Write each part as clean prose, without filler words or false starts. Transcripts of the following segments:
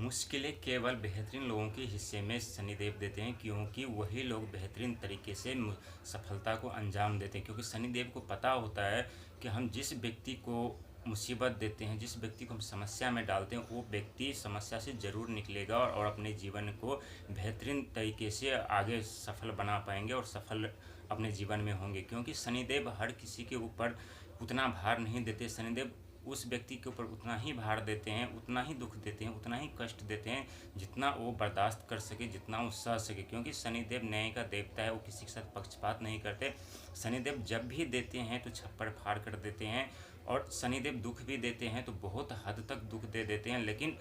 मुश्किलें केवल बेहतरीन लोगों के हिस्से में शनिदेव देते हैं, क्योंकि वही लोग बेहतरीन तरीके से सफलता को अंजाम देते हैं। क्योंकि शनिदेव को पता होता है कि हम जिस व्यक्ति को मुसीबत देते हैं, जिस व्यक्ति को हम समस्या में डालते हैं, वो व्यक्ति समस्या से ज़रूर निकलेगा और अपने जीवन को बेहतरीन तरीके से आगे सफल बना पाएंगे और सफल अपने जीवन में होंगे। क्योंकि शनिदेव हर किसी के ऊपर उतना भार नहीं देते। शनिदेव उस व्यक्ति के ऊपर उतना ही भार देते हैं, उतना ही दुख देते हैं, उतना ही कष्ट देते हैं जितना वो बर्दाश्त कर सके, जितना वो सह सके। क्योंकि शनिदेव न्याय का देवता है, वो किसी के साथ पक्षपात नहीं करते। शनिदेव जब भी देते हैं तो छप्पर फाड़ कर देते हैं, और शनिदेव दुख भी देते हैं तो बहुत हद तक दुख दे देते हैं। लेकिन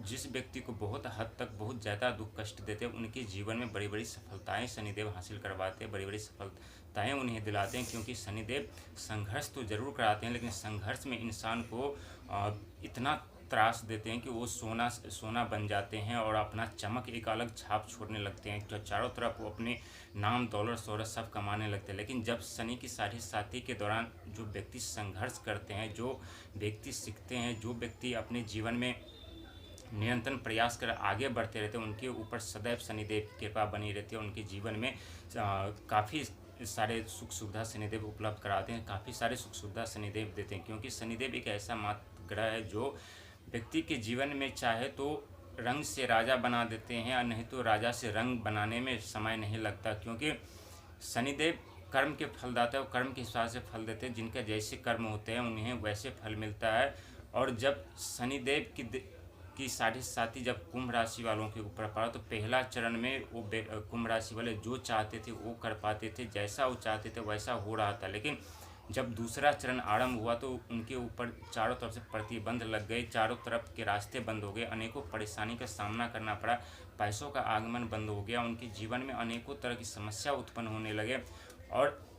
जिस व्यक्ति को बहुत हद तक बहुत ज़्यादा दुख कष्ट देते हैं, उनके जीवन में बड़ी बड़ी सफलताएं शनिदेव हासिल करवाते हैं, बड़ी बड़ी सफलताएं उन्हें दिलाते हैं। क्योंकि शनिदेव संघर्ष तो ज़रूर कराते हैं, लेकिन संघर्ष में इंसान को इतना त्रास देते हैं कि वो सोना बन जाते हैं और अपना चमक एक अलग छाप छोड़ने लगते हैं। तो चारों तरफ वो अपने नाम दौलत शोहरत सब कमाने लगते हैं। लेकिन जब शनि की साढ़े साथी के दौरान जो व्यक्ति संघर्ष करते हैं, जो व्यक्ति सीखते हैं, जो व्यक्ति अपने जीवन में निरंतर प्रयास कर आगे बढ़ते रहते हैं, उनके ऊपर सदैव शनिदेव की कृपा बनी रहती है। उनके जीवन में काफ़ी सारे सुख सुविधा शनिदेव उपलब्ध कराते हैं, काफ़ी सारे सुख सुविधा शनिदेव देते हैं। क्योंकि शनिदेव एक ऐसा मात्र ग्रह है जो व्यक्ति के जीवन में चाहे तो रंग से राजा बना देते हैं, और नहीं तो राजा से रंग बनाने में समय नहीं लगता। क्योंकि शनिदेव कर्म के फलदाता है, कर्म के हिसाब से फल देते हैं। जिनके जैसे कर्म होते हैं उन्हें वैसे फल मिलता है। और जब शनिदेव की साढ़े साथी जब कुंभ राशि वालों के ऊपर पड़ा, तो पहला चरण में वो कुंभ राशि वाले जो चाहते थे वो कर पाते थे, जैसा वो चाहते थे वैसा हो रहा था। लेकिन जब दूसरा चरण आरंभ हुआ तो उनके ऊपर चारों तरफ से प्रतिबंध लग गए, चारों तरफ के रास्ते बंद हो गए, अनेकों परेशानी का सामना करना पड़ा, पैसों का आगमन बंद हो गया, उनके जीवन में अनेकों तरह की समस्या उत्पन्न होने लगे। और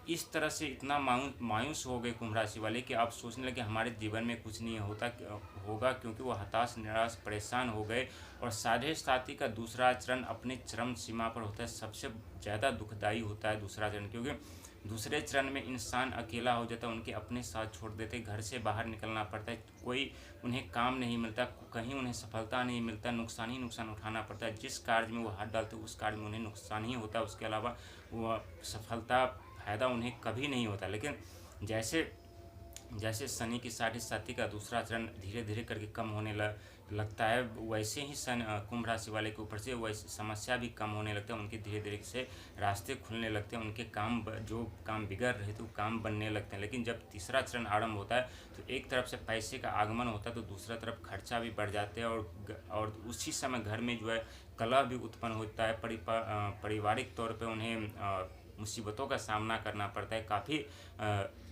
इस तरह से इतना मायूस हो गए कुंभ राशि वाले कि आप सोचने लगे हमारे जीवन में कुछ नहीं होगा। क्योंकि वो हताश निराश परेशान हो गए। और साढ़े साथी का दूसरा चरण अपने चरम सीमा पर होता है, सबसे ज़्यादा दुखदायी होता है दूसरा चरण। क्योंकि दूसरे चरण में इंसान अकेला हो जाता है, उनके अपने साथ छोड़ देते, घर से बाहर निकलना पड़ता है, कोई उन्हें काम नहीं मिलता, कहीं उन्हें सफलता नहीं मिलता, नुकसान ही नुकसान उठाना पड़ता है। जिस कार्य में वो हाथ डालते उस कार्य में उन्हें नुकसान ही होता है, उसके अलावा वो सफलता फायदा उन्हें कभी नहीं होता। लेकिन जैसे जैसे शनि की साढ़े साथी का दूसरा चरण धीरे धीरे करके कम होने लगता है, वैसे ही कुंभ राशि वाले के ऊपर से वैसे समस्या भी कम होने लगता है। उनके धीरे धीरे से रास्ते खुलने लगते हैं, उनके जो काम बिगड़ रहे थे वो काम बनने लगते हैं। लेकिन जब तीसरा चरण आरंभ होता है तो एक तरफ से पैसे का आगमन होता है, तो दूसरा तरफ खर्चा भी बढ़ जाते हैं, और उसी समय घर में जो है कलह भी उत्पन्न होता है। पारिवारिक तौर पर उन्हें मुसीबतों का सामना करना पड़ता है, काफ़ी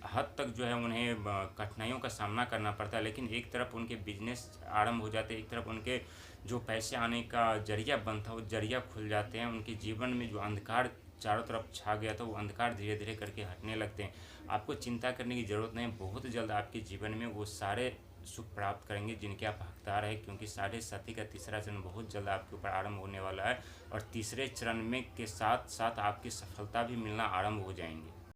हद तक जो है उन्हें कठिनाइयों का सामना करना पड़ता है। लेकिन एक तरफ उनके बिजनेस आरंभ हो जाते हैं, एक तरफ उनके जो पैसे आने का जरिया बनता है वो जरिया खुल जाते हैं। उनके जीवन में जो अंधकार चारों तरफ छा गया था वो अंधकार धीरे धीरे करके हटने लगते हैं। आपको चिंता करने की ज़रूरत नहीं, बहुत जल्द आपके जीवन में वो सारे सुख प्राप्त करेंगे जिनके आप हकदार हैं। क्योंकि साढ़े साथी का तीसरा चरण बहुत जल्द आपके ऊपर आरंभ होने वाला है, और तीसरे चरण में के साथ साथ आपकी सफलता भी मिलना आरंभ हो जाएंगे।